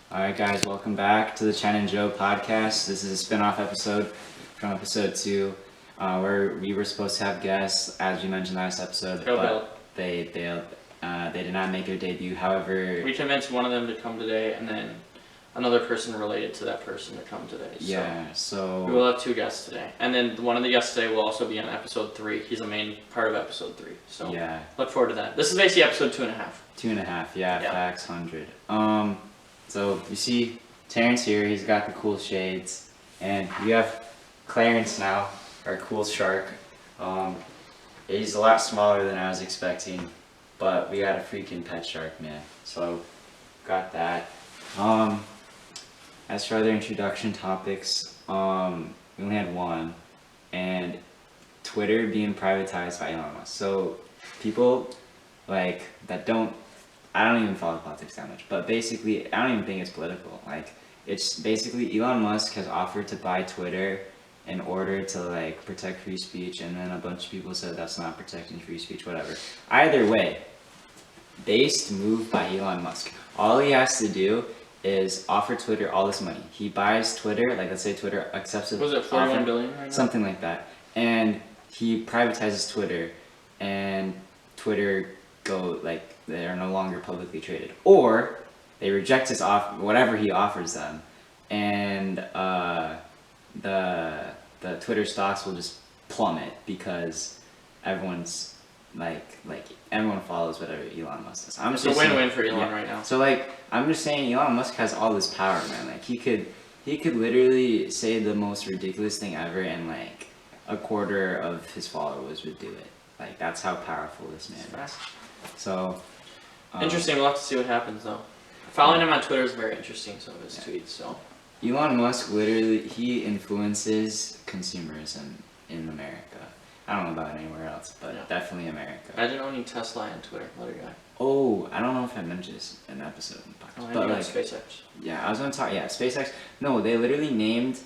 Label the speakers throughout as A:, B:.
A: Alright guys, welcome back to the Chen and Joe Podcast. This is a spinoff episode from episode 2, where we were supposed to have guests, as you mentioned last episode, but they failed. They did not make their debut, however...
B: We convinced one of them to come today, and then another person related to that person to come today.
A: So...
B: We will have 2 guests today. And then one of the guests today will also be on episode 3. He's a main part of episode 3. So
A: yeah.
B: Look forward to that. This is basically episode 2.5.
A: 2.5, yeah, facts 100. So you see Terrence here, he's got the cool shades, and we have Clarence now, our cool shark. He's a lot smaller than I was expecting, but we got a freaking pet shark, man. So got that. As for other introduction topics, we only had one, and Twitter being privatized by Elon Musk. So people like that I don't even follow politics that much, but basically, I don't even think it's political. Like, it's basically Elon Musk has offered to buy Twitter in order to like protect free speech, and then a bunch of people said that's not protecting free speech, whatever. Either way, based move by Elon Musk. All he has to do is offer Twitter all this money. He buys Twitter, like let's say Twitter accepts it.
B: Was it 41 billion right now?
A: Something like that. And he privatizes Twitter, and Twitter they are no longer publicly traded, or they reject his whatever he offers them, and the Twitter stocks will just plummet because everyone's everyone follows whatever Elon Musk does.
B: It's a win-win for Elon right now.
A: So I'm just saying, Elon Musk has all this power, man. Like he could literally say the most ridiculous thing ever, and like a quarter of his followers would do it. Like that's how powerful this man is. So
B: interesting. We'll have to see what happens though. Following him on Twitter is very interesting. Some of his tweets. So
A: Elon Musk he influences consumerism in America. I don't know about anywhere else, but definitely America.
B: Imagine owning Tesla on Twitter. What a guy.
A: Oh, I don't know if I mentioned this in an episode in the podcast, but like
B: SpaceX.
A: Yeah, I was gonna talk. Yeah, SpaceX. No, they literally named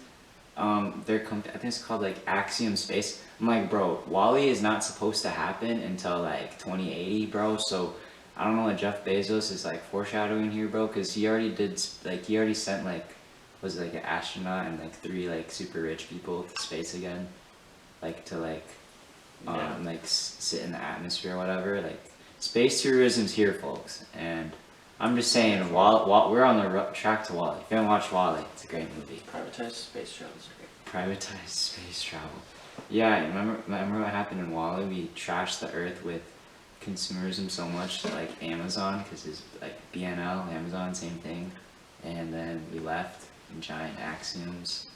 A: their company. I think it's called like Axiom Space. I'm like, bro, Wall-E is not supposed to happen until like 2080, bro. So I don't know what Jeff Bezos is like foreshadowing here, bro, because he already sent was it like an astronaut and like 3 like super rich people to space again, like to sit in the atmosphere or whatever. Like space tourism's here, folks, and I'm just saying, we're on the track to Wall-E. If you haven't watched Wall-E, it's a great movie.
B: Privatized space travel is great.
A: Privatized space travel. Yeah, remember what happened in Wall-E? We trashed the Earth with consumerism so much, like Amazon, because it's like BNL, Amazon, same thing, and then we left in giant axioms.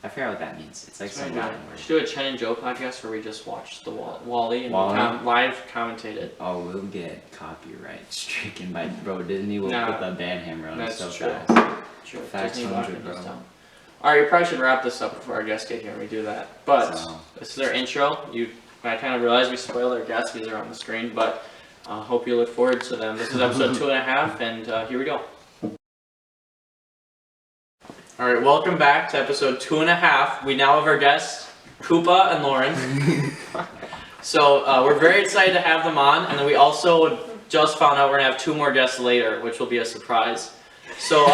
A: I forgot what that means. It's like some Latin word.
B: We should do a Chen and Joe podcast where we just watch the Wall-E and live commentate it.
A: Oh, we'll get copyright stricken by Disney will put the ban hammer on us so fast.
B: True.
A: Facts 100, bro.
B: Alright, you probably should wrap this up before our guests get here and we do that. But this is our intro. I kind of realized we spoiled our guests because they're on the screen, but hope you look forward to them. This is episode 2.5, and here we go. Alright, welcome back to episode 2.5. We now have our guests, Koopa and Lauren. So we're very excited to have them on, and then we also just found out we're going to have 2 more guests later, which will be a surprise. So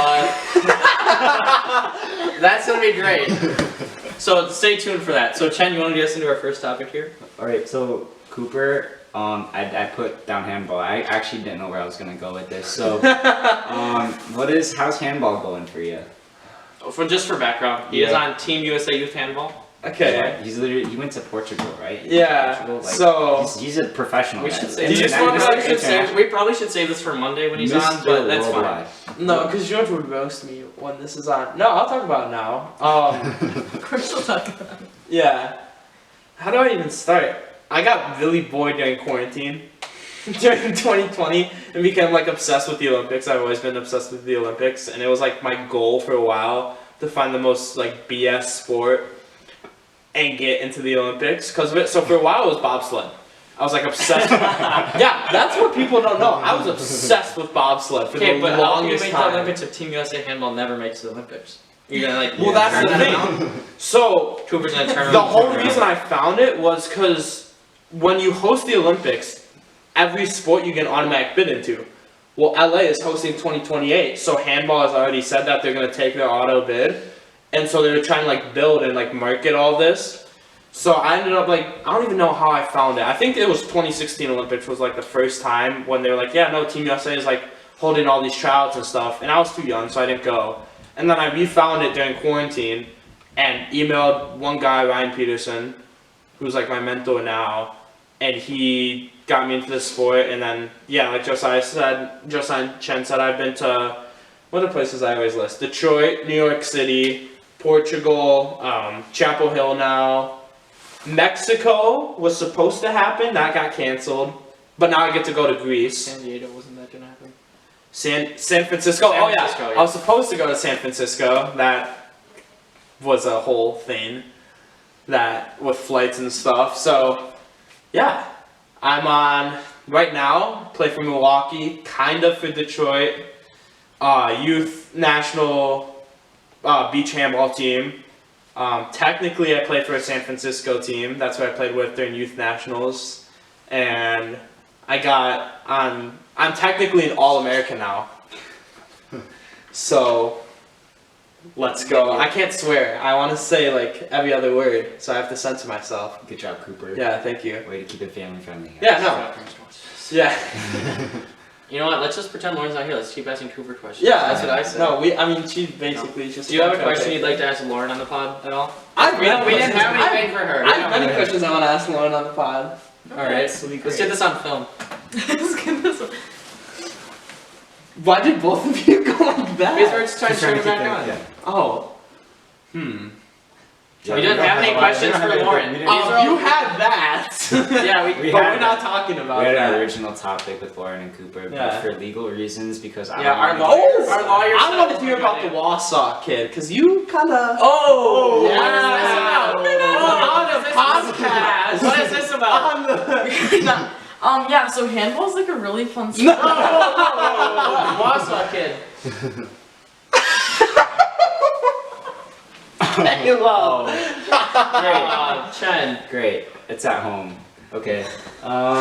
B: that's going to be great. So stay tuned for that. So Chen, you want to get us into our first topic here?
A: Alright, so Cooper, I put down handball. I actually didn't know where I was going to go with this. So how's handball going for you?
B: Just for background, he is on Team USA Youth Handball.
C: Okay.
A: He went to Portugal, right?
C: He's
A: a professional.
B: We should say we probably should save this for Monday when he's on, but that's fine.
C: No, because you know what would roast me when this is on. No, I'll talk about it now.
B: Of course we'll talk about it.
C: Yeah. How do I even start? I got really bored during quarantine. During 2020 and became obsessed with the Olympics. I've always been obsessed with the Olympics, and it was my goal for a while to find the most BS sport and get into the Olympics. So for a while it was bobsled. I was obsessed with yeah, that's what people don't know. I was obsessed with bobsled for the longest time.
B: But how can you make the Olympics if Team USA Handball never makes the Olympics? You're gonna
C: well, that's the thing. So
B: Cooper's gonna turn
C: the whole reason I found it was because when you host the Olympics, every sport you get an automatic bid into. Well, LA is hosting 2028, so handball has already said that they're gonna take their auto bid, and so they're trying to like build and like market all this. So I ended up like, I don't even know how I found it. I think it was 2016 Olympics was like the first time when they were like, yeah, no, Team USA is like holding all these tryouts and stuff, and I was too young, so I didn't go. And then I refound it during quarantine, and emailed one guy, Ryan Peterson, who's like my mentor now, and he got me into this sport. And then yeah, like Josiah and Chen said, I've been to, what are the places I always list? Detroit, New York City, Portugal, Chapel Hill now. Mexico was supposed to happen, that got canceled, but now I get to go to Greece.
B: San Diego, wasn't that gonna happen?
C: San Francisco.
B: San
C: Oh yeah.
B: Francisco, yeah.
C: I was supposed to go to San Francisco. That was a whole thing, that with flights and stuff. So yeah, I'm on right now. Play for Milwaukee, kind of for Detroit. Youth national beach handball team. Technically, I played for a San Francisco team. That's what I played with during youth nationals, and I got on. I'm technically an All-American now. So let's go. I can't swear. I want to say like every other word, so I have to censor myself.
A: Good job, Cooper.
C: Yeah, thank you.
A: Way to keep it family friendly.
C: Yeah, no. Yeah.
B: You know what? Let's just pretend Lauren's not here. Let's keep asking Cooper questions.
C: Yeah,
B: that's what I said.
C: No, I mean, she basically just.
B: Do you have a question you'd like to ask Lauren on the pod at all?
C: We
B: didn't have anything for her.
C: I have many questions I want to ask Lauren on the pod.
B: All right, let's get this on film.
C: Why did both of you go like that?
B: Because we're just trying to turn it back on.
A: Yeah.
C: Oh.
B: We didn't have any questions for Lauren.
C: You had that.
B: Yeah,
C: but we're not talking about
A: We had
C: that.
A: an original topic with Lauren and Cooper,
C: Yeah.
A: but for legal reasons, because I
B: Yeah,
A: don't
B: our
A: wanna-
B: lawyers. Our lawyers.
C: I want to hear about the Wausau kid, because you kind of.
B: Oh,
C: Yeah.
B: what is this about?
C: On the podcast.
B: What is this about?
D: Yeah, so handball's like a really fun sport.
B: Wausau kid.
C: Hello.
B: Great. Chen.
A: Great. It's at home. Okay.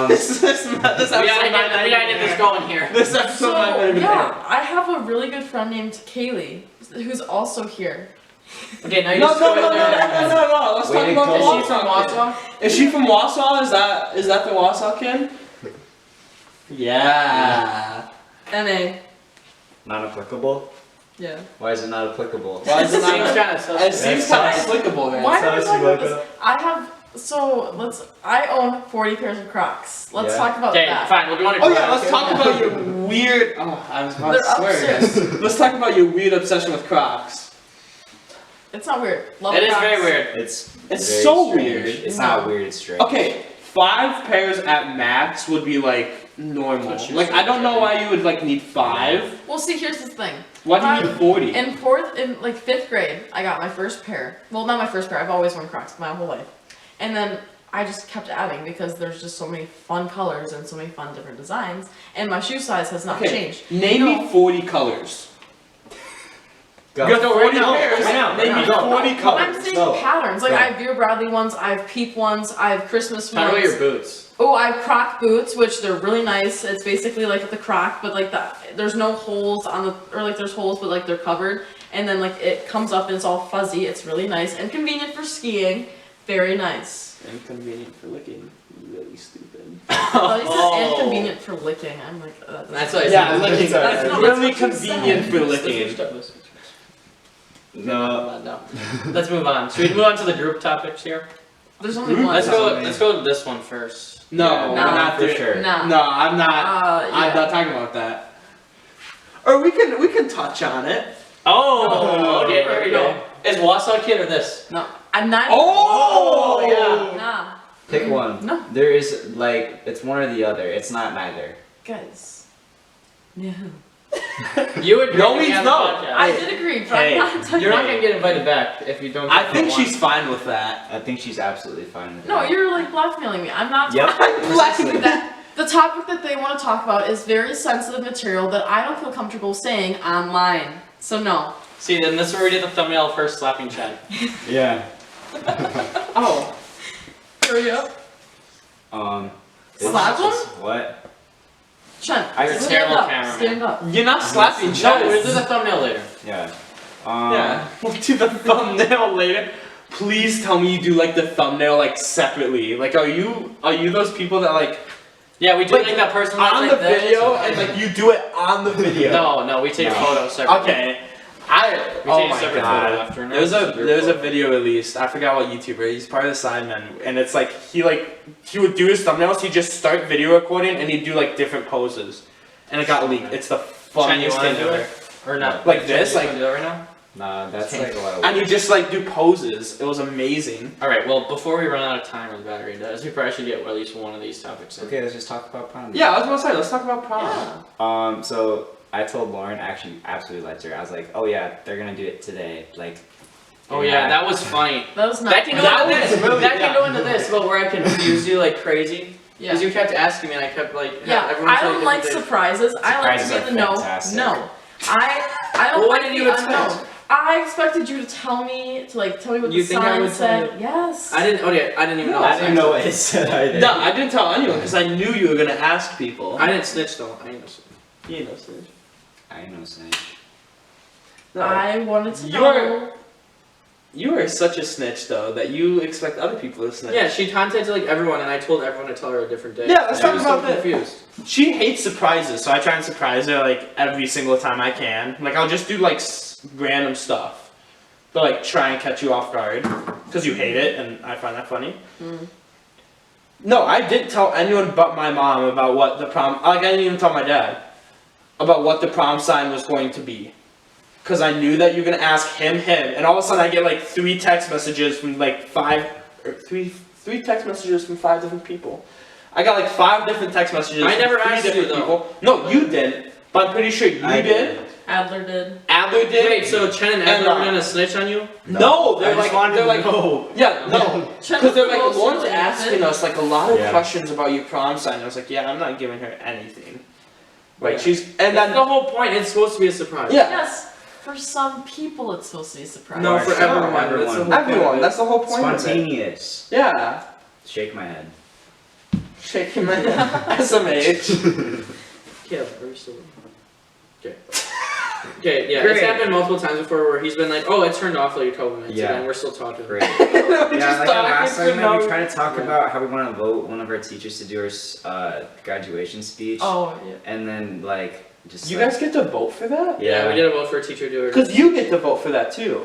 C: This
B: We
C: episode
B: gotta get this going here.
C: This episode
D: So,
C: might not even
D: yeah, I have a really good friend named Kaylee, who's also here.
B: Okay, now you
C: No.
B: just go in there.
C: Let's
A: Way
C: talk
A: to
C: about the
A: go.
B: Is she from
C: Wausau kid.
B: Wausau?
C: Is she from Wausau? Is that the Wausau kid? Yeah.
D: NA.
A: Not applicable?
D: Yeah.
A: Why is it not applicable?
C: Why is it
B: Seems
C: not?
B: kind of sus.
C: It seems kind of applicable, man.
D: Why are we
A: Saucy
D: talking about
A: logo.
D: this? I own 40 pairs of Crocs. Let's
A: Yeah.
D: talk about
B: Okay,
D: that.
B: fine. We'll go on a
C: Oh yeah, let's talk about your weird. Oh, I was about to
D: They're
C: swear.
D: upstairs.
C: Let's talk about your weird obsession with Crocs.
D: It's not weird. Love
B: It is
D: Crocs.
B: very weird.
A: It's
C: It's
A: very
C: so
A: strange.
C: weird.
A: It's
D: No.
A: not weird, it's strange.
C: Okay, 5 pairs at max would be like normal.
B: That's
C: Like I don't know why you would like need 5.
D: Well, see, here's the thing.
C: Why do you need 40?
D: In 5th grade, I got my first pair. Well, not my first pair. I've always worn Crocs my whole life. And then I just kept adding because there's just so many fun colors and so many fun different designs. And my shoe size has not
C: Okay,
D: changed.
C: name me 40 colors.
A: Go.
C: You have 40
A: Go.
C: pairs.
A: Right now.
C: Name me
A: Go.
C: 40
D: I'm
C: colors.
D: saying
A: Go.
D: patterns. Like
A: Go.
D: I have Vera Bradley ones, I have Peep ones, I have Christmas
B: How
D: ones.
B: about your boots?
D: Oh, I have Croc boots, which they're really nice. It's basically like the Croc, but like there's no holes on the, or like there's holes, but like they're covered. And then like it comes up and it's all fuzzy. It's really nice and convenient for skiing. Very nice.
C: Inconvenient for licking. Really stupid.
D: Well, you said inconvenient for licking. I'm like,
B: That's what I
C: Yeah,
B: said.
C: licking.
D: That's
C: It's
D: not-
C: really
D: that's what you
C: convenient
D: said.
C: for
B: Let's
C: licking.
B: switch up, let's switch up.
A: No.
B: No. Let's move on. Should we move on to the group topics here?
D: There's only one.
B: Let's go with this one first.
C: No,
A: Yeah,
C: we're
D: no,
C: not
A: for
C: doing.
A: sure.
D: Nah.
C: No, I'm not.
D: Yeah.
C: I'm not talking about that. Or we can touch on it.
B: Oh, okay, here we go. Is Wausau kid or this?
D: No, I'm not.
C: Oh,
B: yeah.
D: Nah.
A: Pick one.
D: No.
A: There is, like, it's one or the other. It's not neither.
D: Guys. No.
B: You would
C: No
B: be
C: means
B: on the
C: no.
B: podcast.
D: I did agree, but
C: Hey,
D: I'm not touching
B: You're not
D: it.
B: gonna get invited back if you don't.
C: I
B: take
C: think
B: one.
C: she's fine with that.
A: I think she's absolutely fine with
D: No,
A: that.
D: you're like blackmailing me. I'm not.
A: Yep.
C: Precisely.
D: The topic that they want to talk about is very sensitive material that I don't feel comfortable saying online. So no.
B: See, then this is where we did the thumbnail of her slapping Chad.
A: Yeah.
C: Oh.
D: Hurry up.
A: It's
D: Slap
A: just- What?
D: Chen,
A: I
B: You're a
D: stand
B: terrible
D: up.
B: cameraman.
D: Stand up.
C: You're not slapping
B: No,
C: Chen.
B: we'll do the thumbnail later.
A: Yeah.
C: Yeah, we'll do the thumbnail later. Please tell me you do like the thumbnail like separately. Like, are you those people that like
B: Yeah, we do like that person that's
C: on
B: like
C: the
B: this,
C: video and like you do it on the video?
B: No, we take
A: No.
B: photos separately.
C: Okay.
B: We
C: Oh
B: take a
C: my
B: separate
C: god.
B: photo after. and
C: There's
B: that's
C: a
B: your
C: video released. I forgot what YouTuber. He's part of the Sidemen, and it's like he would do his thumbnails. He'd just start video recording and he'd do like different poses, and it got leaked. It's the
B: Chen, you
C: funniest
B: wanna
C: thing
B: do
C: ever.
B: it? Or not?
C: Like
B: Chen,
C: this,
B: you
C: like-
B: wanna do it right now?
A: Nah, that's like a lot of
C: And you
A: work.
C: just like do poses. It was amazing.
B: All right. Well, before we run out of time and battery dies, we probably should get at least one of these topics in.
A: Okay, let's just talk about prom.
C: Yeah, I was gonna say let's talk about prom.
D: Yeah.
A: So I told Lauren, actually, absolutely let her. I was like, oh yeah, they're gonna do it today. Like.
B: Oh yeah, that was funny.
D: That was not.
B: That can go
C: That
B: into
C: was
B: this.
C: really-
B: That
C: yeah.
B: can go into this, but where I confused you like crazy.
D: Yeah.
B: Because you kept asking me, and I kept like.
D: Yeah,
B: everyone
D: I
B: said
D: don't like
B: different
D: surprises. I like to
A: Surprises
D: be
A: are
D: in the know.
A: fantastic.
D: No, I don't
B: Well, what
D: like
B: did
D: the
B: you expect?
D: unknown. I expected you to tell me what
B: You
D: the
B: think I
D: sign
B: would tell
D: said.
B: you?
D: Yes.
B: things. I didn't. Oh yeah, I didn't even know.
A: I didn't know what it said either.
C: No, I didn't tell anyone because I knew you were gonna ask people.
B: I didn't snitch though. I didn't know.
C: You know, Snitch.
A: I know snitch.
C: No.
D: I wanted to
C: You're-
D: know.
C: You are such a snitch though that you expect other people to snitch.
B: Yeah, she contacted like everyone, and I told everyone to tell her a different day.
C: Yeah, let's
B: She
C: talk
B: was
C: about
B: so
C: that.
B: confused.
C: She hates surprises, so I try and surprise her like every single time I can. Like I'll just do like random stuff, but like try and catch you off guard because you hate it, and I find that funny.
D: Mm.
C: No, I didn't tell anyone but my mom about what the prom. Like I didn't even tell my dad about what the prom sign was going to be, because I knew that you're gonna ask him, and all of a sudden I get like three text messages from like three text messages from 5 different people. I got like 5 different text messages.
B: I never
C: from 3
B: asked you,
C: different
B: though.
C: people. No, you didn't. But I'm pretty sure you
A: I
C: did.
D: Adler did.
C: Adler did.
B: Wait, so Chen and
C: And,
B: Adler were gonna snitch on you?
C: No,
A: I
C: they're
A: just
C: like
A: wanted
C: they're
A: to
C: like
A: know.
C: yeah no.
D: Chen
C: Because they're
D: was
C: like,
D: closer
C: Lauren's
D: to
C: asking
D: Ethan.
C: us like a lot of
A: Yeah.
C: questions about your prom sign. I was like, yeah, I'm not giving her anything. Like
B: Yeah.
C: she's and
B: That's
C: then
B: the whole point. It's supposed to be a surprise.
C: yeah,
D: Yes. For some people, it's supposed to be a surprise.
B: No, for
A: Sure,
B: everyone. That's the
A: everyone.
B: whole
C: everyone.
B: point.
C: That's the whole point of it.
A: Spontaneous.
C: Yeah,
A: Shake my head.
C: shaking my head. SMH.
B: Yeah, very still. Okay. Okay, yeah,
A: Great.
B: it's happened multiple times before where he's been like, oh, it turned off like a couple minutes
A: Yeah.
B: ago, and we're still talking.
A: Great.
C: We're
A: Yeah,
C: just
A: like
C: talking
A: last
C: for
A: segment,
C: no-
A: we tried to talk
B: Yeah.
A: about how we want to vote one of our teachers to do our graduation speech,
D: Oh, yeah.
A: and then like just.
C: You
A: like,
C: guys get to vote for that?
B: Yeah, we did a vote for a teacher doer.
C: Because you get to vote for that too,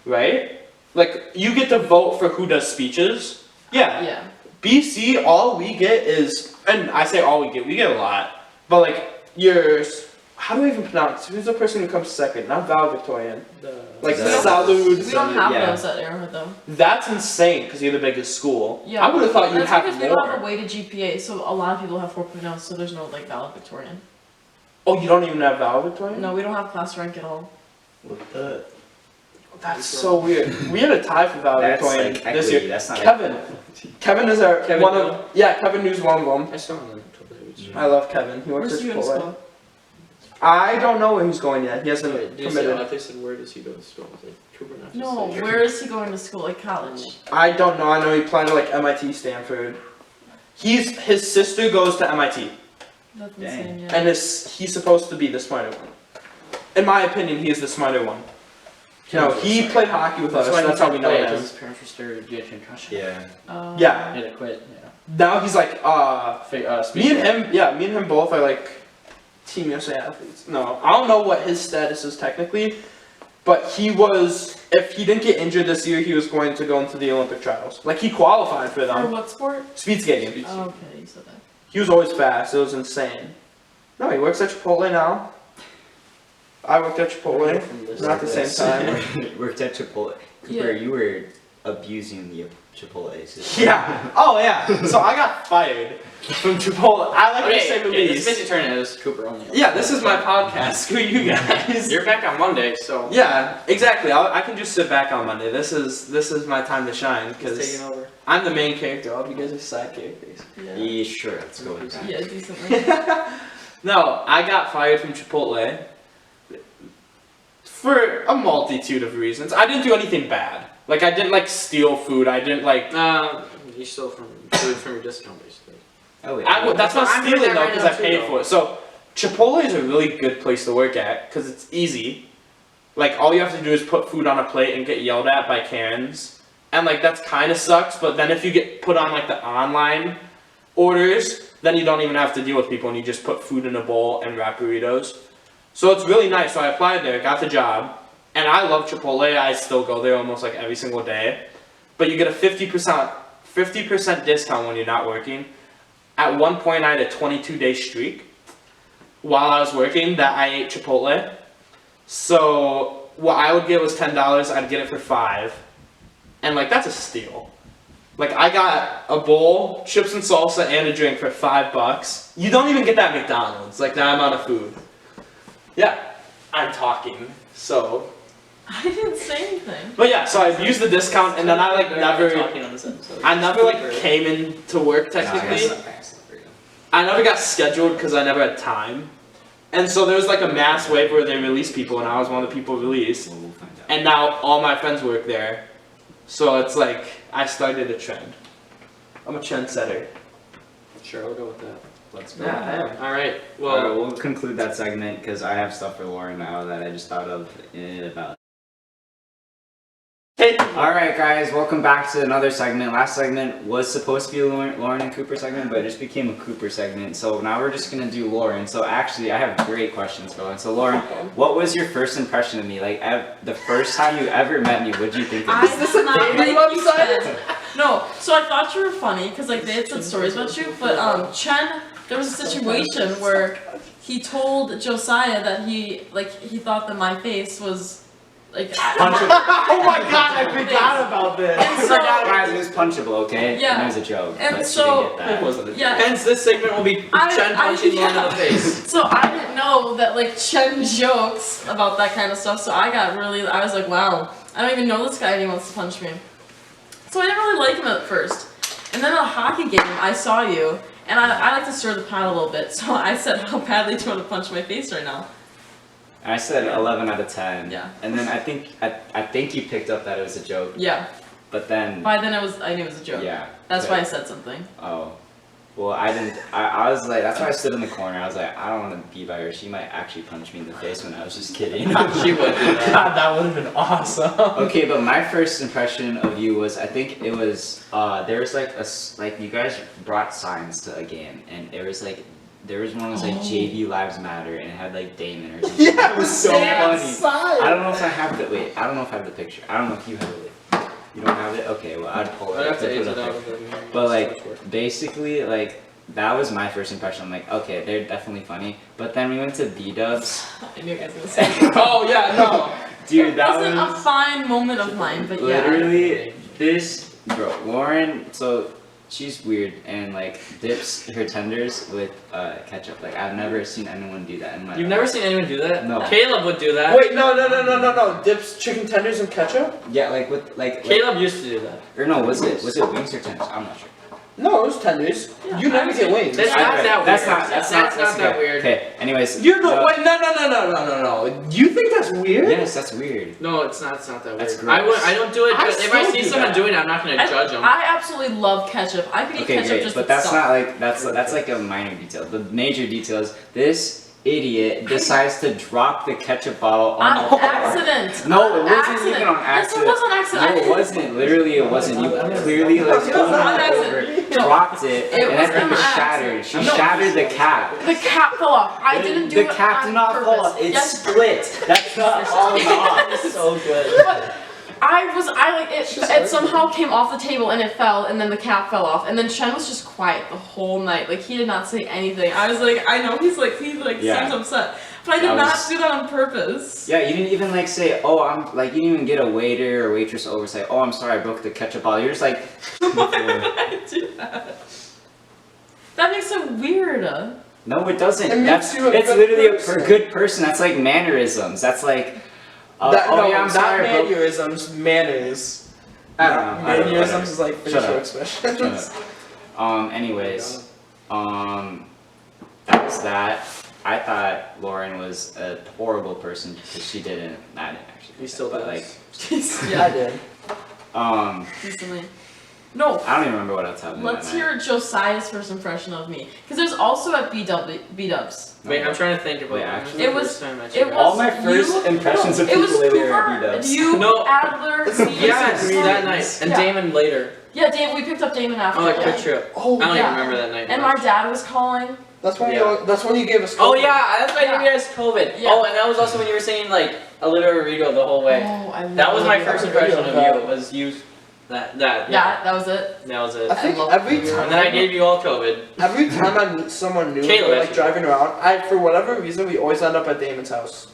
C: right? Like you get to vote for who does speeches. Yeah.
D: Yeah.
C: BC, all we get is, and I say all we get a lot, but like yours. How do I even pronounce? Who's the person who comes second? Not valedictorian. Like
A: The-
C: salud.
D: We don't have
A: Yeah.
D: those at Arrowhead though.
C: That's insane because you're the biggest school.
D: Yeah.
C: I would have thought you'd
D: That's
C: have
D: because we don't have a
C: more.
D: weighted GPA, so a lot of people have 4.0, so there's no like valedictorian.
C: Oh, you don't even have valedictorian?
D: No, we don't have class rank at all.
C: That's so weird. We had a tie for
A: That's
C: valedictorian
A: like
C: this
A: equity.
C: year.
A: That's not.
C: Kevin. Kevin is our
B: Kevin
C: one
B: New?
C: of yeah. Kevin New's one of them.
B: I saw him in a couple of weeks.
C: I love Kevin. He works
D: Where's
C: at
D: he going to
C: Chipotle.
D: school?
C: I don't know where he's going yet. He hasn't
B: Wait, do you see
C: committed.
B: that? They said, where does he go to school? I was like, Cooper, not
D: No,
B: to say.
D: where is he going to school? Like college?
C: I don't know. I know he applied to like MIT, Stanford. His sister goes to MIT,
D: That's
A: Dang.
D: insane, yeah.
C: and he's supposed to be the smarter one. In my opinion, he is the smarter one. No, he played hockey with us.
B: That's why
C: That's how we know
B: Because
C: him.
B: his parents were scared to get a concussion.
A: Yeah.
C: Yeah.
B: He had to quit. Yeah.
C: Now he's like, me and him both are like Team USA athletes. No, I don't know what his status is technically, but he was. If he didn't get injured this year, he was going to go into the Olympic trials. Like he qualified for
D: For
C: them.
D: what sport?
C: Speed skating.
D: Oh, okay, you said that.
C: He was always fast. It was insane. No, he works at Chipotle now. I worked at Chipotle. Not at the same time.
A: Worked at Chipotle.
D: Yeah.
A: Cooper, you were abusing the Chipotle system.
C: Yeah. Oh yeah. So I got fired from Chipotle. I like to say the
B: Okay, this
C: least.
B: busy turn is Cooper only.
C: Yeah, this is my podcast. Screw you guys.
B: You're back on Monday, so
C: Yeah, exactly. I can just sit back on Monday. This is my time to shine
B: he's
C: because
B: taking over.
C: I'm the main character. All of you guys are side characters.
D: Yeah.
A: Yeah, sure. Let's go with that.
D: Yeah, decently.
C: No, I got fired from Chipotle for a multitude of reasons. I didn't do anything bad. Like I didn't like steal food. I didn't like.
B: You stole from food from your discount, basically.
A: Oh wait.
C: That's not
B: I'm doing
C: stealing
B: that
C: though
B: right
C: because
B: now
C: I
B: too,
C: paid
B: though.
C: for it. So Chipotle is a really good place to work at because it's easy. Like, all you have to do is put food on a plate and get yelled at by Karens. And, like, that's kind of sucks, but then if you get put on, like, the online orders, then you don't even have to deal with people and you just put food in a bowl and wrap burritos. So it's really nice. So I applied there, got the job, and I love Chipotle. I still go there almost, like, every single day. But you get a 50% discount when you're not working. At one point, I had a 22-day streak while I was working that I ate Chipotle. So what I would get was $10. I'd get it for $5, and like that's a steal. Like I got a bowl, chips and salsa, and a drink for $5. You don't even get that at McDonald's. Like that amount of food. Yeah, I'm talking. So.
D: I didn't say anything.
C: But yeah, so I used the discount, and then I like never.
B: Talking on this episode.
C: I never like came into work technically. I never got scheduled because I never had time. And so there was like a mass wave where they released people, and I was one of the people released.
A: Well, we'll find out.
C: And now all my friends work there. So it's like, I started a trend. I'm a trendsetter.
B: Sure, I'll go with that.
A: Let's go.
B: Yeah, I am. Alright,
A: Well,
B: well,
A: we'll conclude that segment because I have stuff for Lauren now that I just thought of about.
C: Hey,
A: Alright guys, welcome back to another segment. Last segment was supposed to be a Lauren and Cooper segment, but it just became a Cooper segment. So now we're just going to do Lauren. So actually, I have great questions for Lauren. So Lauren, what was your first impression of me? Like, the first time you ever met me, what did you think of me?
D: I did not
C: dating
D: like you
C: website?
D: said. No, so I thought you were funny because like they had said stories about you, but Chen, there was a situation where he told Josiah that he thought that my face was like
A: Punchable.
C: oh my god, I forgot about this.
D: And so,
A: Guys, it was punchable, okay?
D: Yeah.
A: And it was a joke.
D: And
A: but
D: so-
A: she didn't get that.
B: it wasn't a
D: yeah.
C: Hence, this segment will be Chen punching Lauren in the face.
D: So I didn't know that like Chen jokes about that kind of stuff. So I was like, wow, I don't even know this guy and he wants to punch me. So I didn't really like him at first. And then at a hockey game, I saw you, and I like to stir the pot a little bit. So I said, how badly do you want to punch my face right now?
A: And I said 11 out of 10.
D: Yeah.
A: And then I think you picked up that it was a joke.
D: Yeah.
A: But then.
D: By then I knew it was a joke.
A: Yeah.
D: That's why I said something.
A: Oh. Well, I didn't. I was like, that's why I stood in the corner. I was like, I don't want to be by her. She might actually punch me in the face when I was just kidding.
B: She would do that.
C: God, that would have been awesome.
A: Okay, but my first impression of you was, I think it was, there was like you guys brought signs to a game, and there was one that was like JV Lives Matter, and it had like Damon or something.
C: Yeah,
A: it was so
C: damn
A: funny.
C: side.
A: I don't know if I have the, wait, I don't know if I have the picture. I don't know if you have it. You don't have it? Okay, well, I'd pull it.
B: I'd have to
A: put
B: edit
A: up
B: it out
A: there.
B: of the
A: But like, basically, like, that was my first impression. I'm like, okay, they're definitely funny. But then we went to B-dubs.
D: I knew you guys were gonna say that.
C: Oh yeah, no.
A: Dude,
D: It
A: that
D: wasn't
A: was
D: a fine moment of mine, but yeah.
A: literally this, bro, Lauren, so she's weird and like dips her tenders with ketchup. Like, I've never seen anyone do that in my
B: You've
A: life.
B: never seen anyone do that?
A: No.
B: Caleb would do that.
C: Wait, no. Dips chicken tenders in ketchup?
A: Yeah, like with like
B: Caleb used to do that.
A: or no, was it wings or tenders? I'm not sure.
C: No, it was tenders.
D: Yeah.
C: You never get wings.
B: That's not that weird.
A: That's not
B: That's not
A: okay.
B: weird.
A: Okay, anyways.
C: You know, wait, no. You think that's weird?
A: Yes, that's weird.
B: No, it's not that weird.
A: That's
B: I
A: gross.
B: don't do it,
C: I
B: but if I
C: still
B: see
C: do
B: someone
C: that.
B: doing it, I'm not gonna judge them.
D: I absolutely love ketchup. I could eat
A: Okay,
D: ketchup
A: great,
D: just
A: but
D: with
A: that's
D: stuff.
A: not like that's like a minor detail. The major detail is this idiot decides to drop the ketchup bottle on the
D: On
A: floor.
D: accident.
A: No, it
D: On
A: wasn't
D: accident.
A: even on
D: Yes,
A: accident.
D: it was on accident.
A: No, it wasn't. Literally, it wasn't. You clearly like
C: It was
A: pulled
C: on
A: it over,
D: accident.
A: dropped it,
D: It
A: and
D: was
A: that thing
D: on
A: was
D: accident.
A: shattered. She
D: No.
A: shattered the cap.
D: The cap fell off. I didn't do
A: the
D: it
A: cap
D: on
A: did not
D: purpose.
A: fall off. It
D: Yes.
A: split. That's not falling off. It's so good.
D: But it somehow came off the table and it fell and then the cap fell off and then Chen was just quiet the whole night. Like he did not say anything. I was like, I know he
A: Yeah.
D: seems upset. But I did
A: That
D: not
A: was-
D: do that on purpose.
A: Yeah, you didn't even like say, oh, I'm like, you didn't even get a waiter or waitress over say, oh, I'm sorry, I broke the ketchup bottle. You're just like,
D: Why did I do that? That makes it weird.
A: no, it doesn't.
C: It makes you a
A: it's
C: good
A: literally
C: person.
A: a good person. That's like mannerisms. That's like, oh
C: no,
A: yeah, I'm sorry, I broke.
C: mannerisms, manners.
A: I don't know.
C: Mannerisms is like
A: Shut
C: facial
A: up.
C: expressions.
A: Anyways, that was that. I thought Lauren was a horrible person because she didn't. I didn't actually.
B: He still
A: but
B: does.
C: I
D: Yeah,
C: did.
A: like,
D: recently. No.
A: I don't even remember what else happened.
D: Let's
A: that night.
D: hear Josiah's first impression of me. Because there's also at B-dubs.
B: Wait, I'm trying to think about
A: Wait,
B: it.
A: actually,
D: It was-
B: First time I
D: it
B: checked.
D: was-
A: All my first
D: you-
A: impressions of
D: It was
A: people lately are
D: Cooper,
A: B-dubs.
D: you,
B: No.
D: Adler, me,
B: Yes,
D: and
B: that night. And
D: yeah.
B: Damon later.
D: Yeah, Dave, we picked up Damon after.
B: Oh, like
D: yeah.
B: quick trip.
C: Oh,
B: I don't
D: yeah.
B: even remember that night.
D: And my dad was calling.
C: that's when
B: Yeah.
C: that's when you gave us.
B: Oh
C: COVID.
B: yeah, that's why
D: Yeah.
B: you guys COVID.
D: Yeah.
B: Oh, and that was also when you were saying like a little Rigo the whole way.
D: Oh, I love
B: That was my
D: it.
B: first
C: video
B: impression
C: of
B: of
C: that.
B: you. Was you that yeah.
D: That was it.
B: That was it.
C: I think
D: love
C: every
D: video.
C: time.
B: And then I gave you all COVID.
C: Every time I meet someone new,
B: Caleb,
C: we're, like
B: actually.
C: driving around, for whatever reason, we always end up at Damon's house.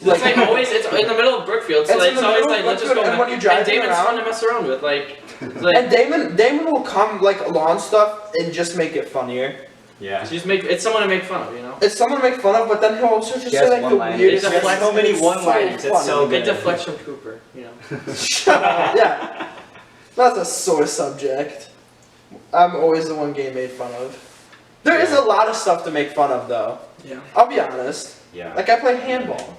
B: It's like always, it's in the middle of Brookfield, so
C: It's
B: like,
C: in the
B: it's always
C: middle
B: like
C: of
B: let's just go.
C: Brookfield, and when you're
B: and
C: driving
B: Damon's
C: around-
B: fun to mess around with, like, it's like
C: And Damon will come like along stuff and just make it funnier.
A: Yeah.
B: just make it's someone to make fun of, you know.
C: It's someone to make fun of, but then he'll also just
A: He
C: say
A: has
C: like the
A: one-liners.
C: weirdest.
B: He has
C: things,
A: so many
C: and it's
A: one-liners, it's so
C: funny.
A: good.
B: It deflects from Cooper, you know.
C: Shut up. Yeah, that's a sore subject. I'm always the one getting made fun of. There is a lot of stuff to make fun of, though.
B: Yeah.
C: I'll be honest.
A: Yeah.
C: Like I play handball.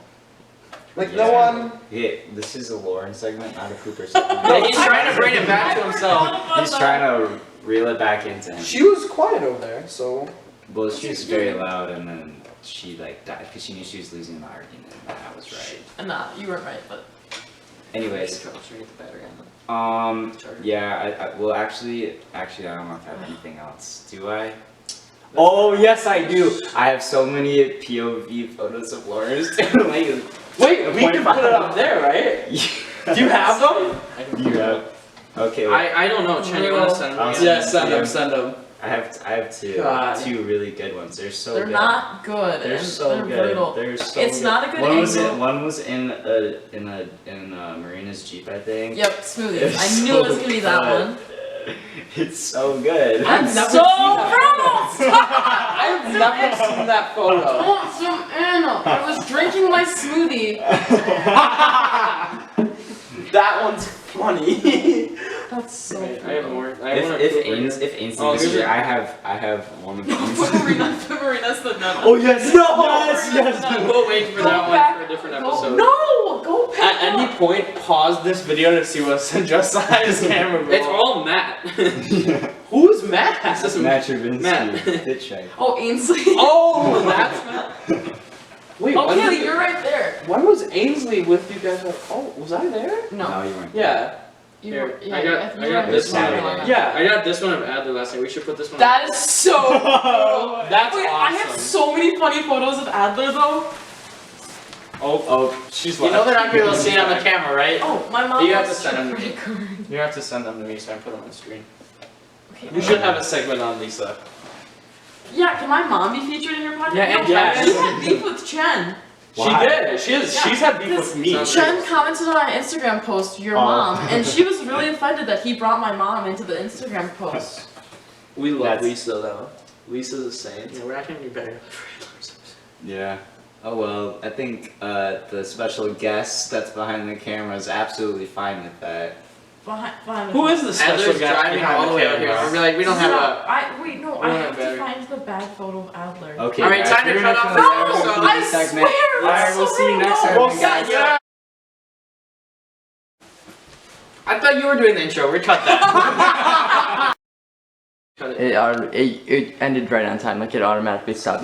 C: Like no
A: Yeah.
C: one.
A: Yeah, this is a Lauren segment, not a Cooper segment.
B: Yeah, he's trying to bring it back to himself.
A: He's trying to reel it back into him.
C: She was quiet over there, so.
A: Well, she was very loud, and then she like died because she knew she was losing the argument. And I was right.
D: Nah, you weren't right, but.
A: Anyways,
B: Trying to get the battery on Charger.
A: yeah. Well, actually, I don't know if I have anything else. Do I? Oh yes, I do. I have so many POV photos of Lauren's. Like,
C: Wait, we can put it up there, right? Do you have them?
A: You have? Okay. Wait.
B: I don't know. Chen, you want to send
A: I'll
B: me?
A: send
C: Yeah,
A: them.
C: send them, send them.
A: I have two.
C: God.
A: Two really good ones. They're so
D: They're
A: good.
D: not good.
A: They're
D: and
A: so
D: they're
A: good.
D: brutal.
A: They're so
D: It's
A: good.
D: not a good
A: one was
D: angle.
A: in one was in Marina's Jeep, I think.
D: Yep, smoothies.
A: It's
D: I knew
A: so
D: it was gonna be that
A: good.
D: one.
A: It's so good.
D: I'm
C: never
D: so
C: seen that.
D: proud!
C: I've never seen that photo.
D: Want some Anna? I was drinking my smoothie.
C: That one's funny.
D: That's so
B: Wait, I have
D: brutal.
B: more. I have one
A: If
B: of Cooper.
A: Ainsley
B: Oh,
A: was
B: here's
A: here,
B: a-
A: I have one of Ainsley.
D: Marina's the nut.
A: Oh yes, no,
B: We'll wait for
D: Go
B: that
D: back.
B: one for a different
D: Go,
B: episode.
D: no! Go back
C: At any
D: up.
C: point, pause this video to see what's in Josiah's camera roll.
B: It's all Matt.
C: Who is Matt?
B: This is
A: Matt Travinsky.
B: Matt.
A: Hitchhike.
D: Oh, Ainsley.
C: Oh, that's Matt. Wait,
D: Oh,
C: when,
D: Kelly,
C: did-
D: you're right there.
C: when was Ainsley with you guys? Oh, was I there?
D: No.
A: No, you weren't.
C: Yeah.
D: You
B: Here,
D: were, yeah,
B: I got
D: you were on
B: this one.
A: Saturday.
C: Yeah.
B: I got this one of Adler last night. We should put this one.
D: That is so cool.
C: That's
D: Wait, I have
C: awesome.
D: so many funny photos of Adler though.
A: Oh,
C: She's
B: You know they're not gonna be able to see it on the camera, right?
D: Oh, my mom
B: You have
D: wants
B: to send them to
D: credit
B: me.
D: card.
B: You have to send them to me so I can put them on the screen.
D: Okay.
C: You should have a segment on Lisa.
D: Yeah, can my mom be featured in your podcast?
B: Yeah, and
D: No,
C: Chen.
D: She had beef with Chen.
A: Why?
C: She did. She's had beef
D: because
C: with me.
B: Sounds
D: Chen commented on my Instagram post, your
A: Oh.
D: mom, and she was really offended that he brought my mom into the Instagram post.
C: We love
A: That's-
C: Lisa though. Lisa's a saint.
B: Yeah, we're not gonna be better.
A: Yeah. Oh well, I think the special guest that's behind the camera is absolutely fine with that.
D: Behind
C: Who is the special
B: Adler's
C: guest
B: driving
C: behind
B: all
C: the
B: the way out here.
C: camera?
B: We're like, we don't have a.
D: Wait, no,
B: we
D: I
B: don't
D: have
B: have
D: to
B: battery.
D: find the bad photo of Adler.
A: Okay.
B: All right,
A: guys,
B: time to
A: we're
B: cut
A: gonna
B: off
A: close
B: the
A: this
B: episode.
D: I
A: segment.
D: swear,
A: Alright, we'll see you next time,
C: Well,
A: guys.
C: yeah.
B: I thought you were doing the intro. We cut that. Cut it.
E: It ended right on time, like it automatically stopped.